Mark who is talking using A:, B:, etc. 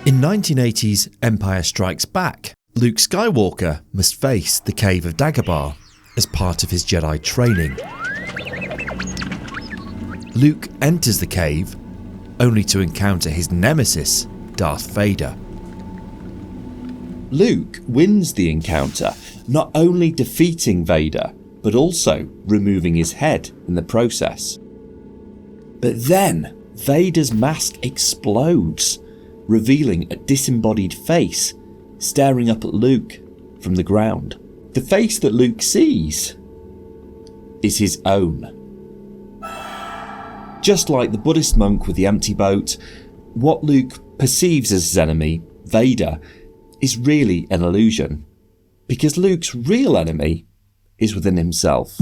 A: In 1980's Empire Strikes Back, Luke Skywalker must face the cave of Dagobah as part of his Jedi training. Luke enters the cave only to encounter his nemesis, Darth Vader.
B: Luke wins the encounter, not only defeating Vader, but also removing his head in the process. But then, Vader's mask explodes, revealing a disembodied face staring up at Luke from the ground. The face that Luke sees is his own. Just like the Buddhist monk with the empty boat, what Luke perceives as his enemy, Vader, is really an illusion, because Luke's real enemy is within himself.